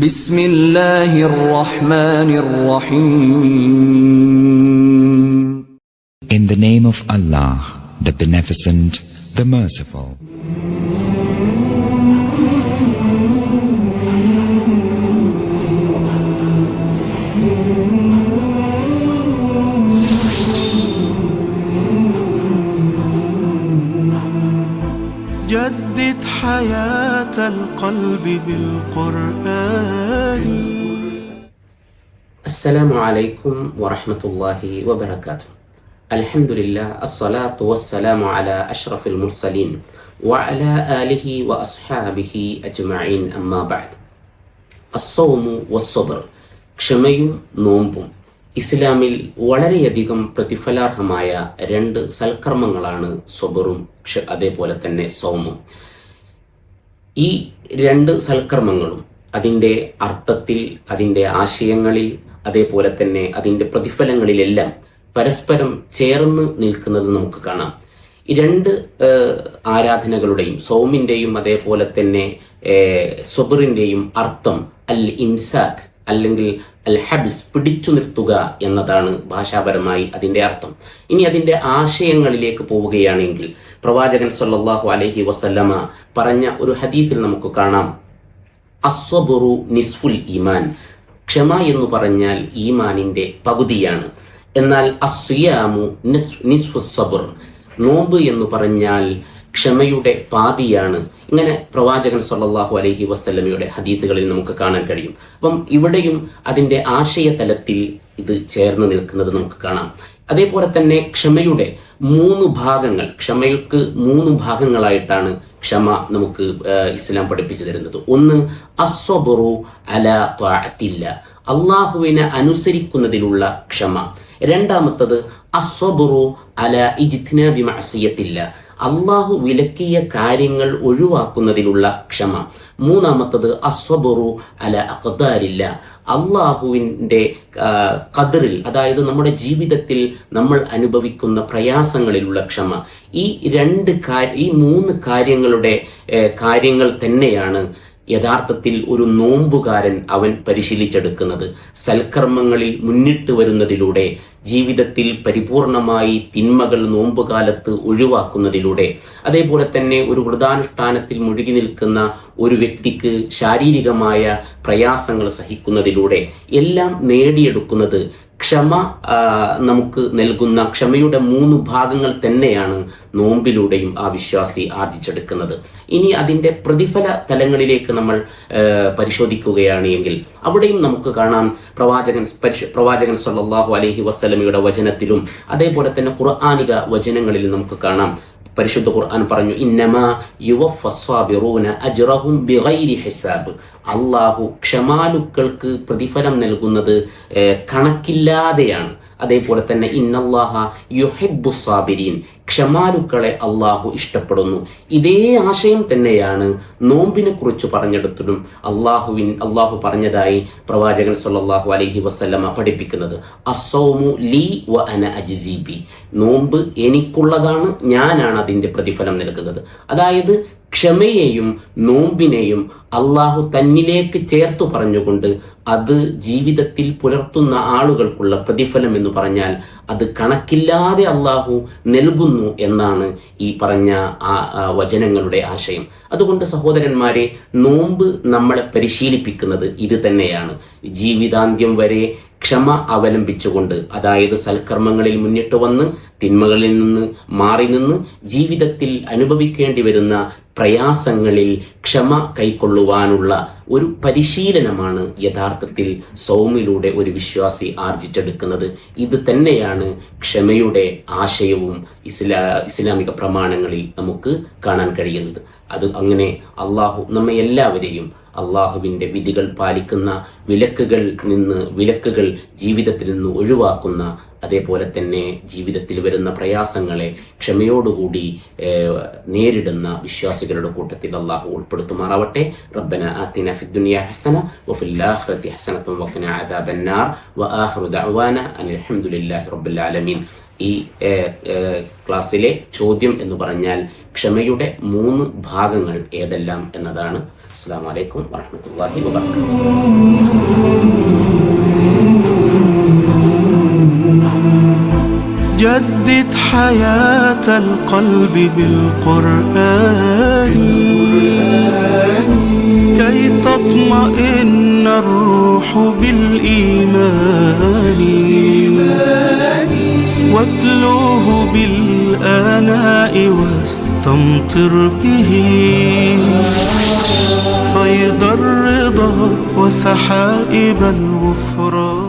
بسم الله الرحمن الرحيم. In the name of Allah, the Beneficent, the Merciful. جدد حياة القلب بالقرآن. السلام عليكم ورحمة الله وبركاته. الحمد لله، الصلاة والسلام على أشرف المرسلين وعلى آله وأصحابه أجمعين. أما بعد. الصوم والصبر. ക്ഷമയും നോമ്പും ഇസ്ലാമിൽ വളരെയധികം പ്രതിഫലാർഹമായ രണ്ട് സൽക്കർമ്മങ്ങളാണ് സ്വബറും അതേപോലെ തന്നെ സൗമും. ഈ രണ്ട് സൽക്കർമ്മങ്ങളും അതിൻ്റെ അർത്ഥത്തിൽ, അതിൻ്റെ ആശയങ്ങളിൽ, അതേപോലെ തന്നെ അതിൻ്റെ പ്രതിഫലങ്ങളിലെല്ലാം പരസ്പരം ചേർന്ന് നിൽക്കുന്നത് നമുക്ക് കാണാം. ഈ രണ്ട് ആരാധനകളുടെയും, സൗമിൻ്റെയും അതേപോലെ തന്നെ സ്വബറിൻ്റെയും അർത്ഥം അൽ ഇംസാഖ് അല്ലെങ്കിൽ അൽ ഹബ്സ്, പിടിച്ചു നിർത്തുക എന്നതാണ് ഭാഷാപരമായി അതിൻ്റെ അർത്ഥം. ഇനി അതിൻ്റെ ആശയങ്ങളിലേക്ക് പോവുകയാണെങ്കിൽ പ്രവാചകൻ സല്ലല്ലാഹു അലൈഹി വസല്ലമ പറഞ്ഞ ഒരു ഹദീത്തിൽ നമുക്ക് കാണാം, അസ്വബുറു നിസ്ഫുൽ ഈമാൻ. ക്ഷമ എന്ന് പറഞ്ഞാൽ ഈമാനിൻ്റെ പകുതിയാണ്. എന്നാൽ അസ്വിയാമു നിസ്ഫുസ് സബർ, നോമ്പ് എന്ന് പറഞ്ഞാൽ ക്ഷമയുടെ പാതിയാണ്. ഇങ്ങനെ പ്രവാചകൻ സല്ലല്ലാഹു അലൈഹി വസല്ലമയുടെ ഹദീത്തുകളിൽ നമുക്ക് കാണാൻ കഴിയും. അപ്പം ഇവിടെയും അതിൻ്റെ ആശയതലത്തിൽ ഇത് ചേർന്ന് നിൽക്കുന്നത് നമുക്ക് കാണാം. അതേപോലെ തന്നെ ക്ഷമയുടെ ക്ഷമയ്ക്ക് മൂന്ന് ഭാഗങ്ങളായിട്ടാണ് ക്ഷമ നമുക്ക് ഇസ്ലാം പഠിപ്പിച്ചു തരുന്നത്. ഒന്ന്, അസ്വബറു അലാ ത്വാഅത്തില്ല, അള്ളാഹുവിനെ അനുസരിക്കുന്നതിലുള്ള ക്ഷമ. രണ്ടാമത്തത് അസ്വബറു അലാ ഇജ്തിനാബി മഅസിയത്തില്ല, അള്ളാഹു വിലക്കിയ കാര്യങ്ങൾ ഒഴിവാക്കുന്നതിലുള്ള ക്ഷമ. മൂന്നാമത്തത് അസ്വബറു അല അഖ്ദാരില്ല, അള്ളാഹുവിൻ്റെ ഖദറിൽ, അതായത് നമ്മുടെ ജീവിതത്തിൽ നമ്മൾ അനുഭവിക്കുന്ന പ്രയാസങ്ങളിലുള്ള ക്ഷമ. ഈ മൂന്ന് കാര്യങ്ങൾ തന്നെയാണ് യഥാർത്ഥത്തിൽ ഒരു നോമ്പുകാരൻ അവൻ പരിശീലിച്ചെടുക്കുന്നത്. സൽക്കർമ്മങ്ങളിൽ മുന്നിട്ട് വരുന്നതിലൂടെ, ജീവിതത്തിൽ പരിപൂർണമായി തിന്മകൾ നോമ്പുകാലത്ത് ഒഴിവാക്കുന്നതിലൂടെ, അതേപോലെ തന്നെ ഒരു വ്രതാനുഷ്ഠാനത്തിൽ മുഴുകി നിൽക്കുന്ന ഒരു വ്യക്തിക്ക് ശാരീരികമായ പ്രയാസങ്ങൾ സഹിക്കുന്നതിലൂടെ എല്ലാം നേടിയെടുക്കുന്നത് ക്ഷമ നമുക്ക് നൽകുന്ന ക്ഷമയുടെ മൂന്ന് ഭാഗങ്ങൾ തന്നെയാണ് നോമ്പിലൂടെയും ആ വിശ്വാസി ആർജിച്ചെടുക്കുന്നത്. ഇനി അതിൻ്റെ പ്രതിഫല തലങ്ങളിലേക്ക് നമ്മൾ പരിശോധിക്കുകയാണ് എങ്കിൽ അവിടെയും നമുക്ക് കാണാം പ്രവാചകൻ സല്ലല്ലാഹു അലൈഹി വസല്ലമയുടെ വചനത്തിലും അതേപോലെ തന്നെ ഖുർആനിക വചനങ്ങളിലും നമുക്ക് കാണാം. പരിശുദ്ധ ഖുർആൻ പറഞ്ഞു, ഇന്നമാ യുവഫസ്സാബിറൂന അജ്റഹും ബിഗൈരി ഹിസാബ്, അള്ളാഹു ക്ഷമാലുക്കൾക്ക് പ്രതിഫലം നൽകുന്നത് കണക്കില്ലാതെയാണ്. അതേപോലെ തന്നെ ഇന്നല്ലാഹ യുഹിബ്ബുസ് സാബിരീൻ, ക്ഷമാലുക്കളെ അള്ളാഹു ഇഷ്ടപ്പെടുന്നു. ഇതേ ആശയം തന്നെയാണ് നോമ്പിനെ കുറിച്ച് പറഞ്ഞെടുത്തതും അള്ളാഹു പറഞ്ഞതായി പ്രവാചകൻ സല്ലല്ലാഹു അലൈഹി വസല്ലമ പഠിപ്പിക്കുന്നത്. അസ്സൗമു ലീ വ അന അജ്സി ബി, നോമ്പ് എനിക്കുള്ളതാണ്, ഞാനാണ് അതിൻ്റെ പ്രതിഫലം നൽകുന്നത്. അതായത് ക്ഷമയെയും നോമ്പിനെയും അള്ളാഹു തന്നിലേക്ക് ചേർത്തു പറഞ്ഞുകൊണ്ട് അത് ജീവിതത്തിൽ പുലർത്തുന്ന ആളുകൾക്കുള്ള പ്രതിഫലം എന്ന് പറഞ്ഞാൽ അത് കണക്കില്ലാതെ അള്ളാഹു നൽകുന്നു എന്നാണ് ഈ പറഞ്ഞ വചനങ്ങളുടെ ആശയം. അതുകൊണ്ട് സഹോദരന്മാരെ, നോമ്പ് നമ്മളെ പരിശീലിപ്പിക്കുന്നത് ഇത് തന്നെയാണ്. ജീവിതാന്ത്യം വരെ ക്ഷമ അവലംബിച്ചുകൊണ്ട്, അതായത് സൽക്കർമ്മങ്ങളിൽ മുന്നിട്ട് വന്ന് തിന്മകളിൽ നിന്ന് മാറി നിന്ന് ജീവിതത്തിൽ അനുഭവിക്കേണ്ടി വരുന്ന പ്രയാസങ്ങളിൽ ക്ഷമ കൈക്കൊള്ളുവാനുള്ള ഒരു പരിശീലനമാണ് യഥാർത്ഥത്തിൽ സൗമിലൂടെ ഒരു വിശ്വാസി ആർജിച്ചെടുക്കുന്നത്. ഇത് തന്നെയാണ് ക്ഷമയുടെ ആശയവും ഇസ്ലാമിക പ്രമാണങ്ങളിൽ നമുക്ക് കാണാൻ കഴിയുന്നത്. അത് അങ്ങനെ അള്ളാഹു നമ്മെ എല്ലാവരെയും അള്ളാഹുവിൻ്റെ വിധികൾ പാലിക്കുന്ന, വിലക്കുകൾ ജീവിതത്തിൽ നിന്ന് ഒഴിവാക്കുന്ന, അതേപോലെ തന്നെ ജീവിതത്തിൽ വരുന്ന പ്രയാസങ്ങളെ ക്ഷമയോടുകൂടി നേരിടുന്ന വിശ്വാസികളുടെ കൂട്ടത്തിൽ അള്ളാഹു ഉൾപ്പെടുത്തുമാറാവട്ടെ. റബ്ബന ആതിന ഫിദ്ദുനിയ ഹസന വഫിൽ ആഖിറതി ഹസനത വഖിന അദാബന്നാർ വആഖിറു ദഅവാന അനിൽ ഹംദുലില്ലാഹി റബ്ബിൽ ആലമീൻ. ഈ ക്ലാസ്സിലെ ചോദ്യം എന്ന് പറഞ്ഞാൽ ക്ഷമയുടെ 3 ഭാഗങ്ങൾ ഏതെല്ലാം എന്നതാണ്. അസ്സലാമു അലൈക്കും വറഹ്മത്തുള്ളാഹി വബറകാതുഹു. جدد حياة القلب بالقرآن كي تطمئن الروح بالإيمان واتلوه بالآناء واستمطر به فيض الرضا وسحائب الغفران.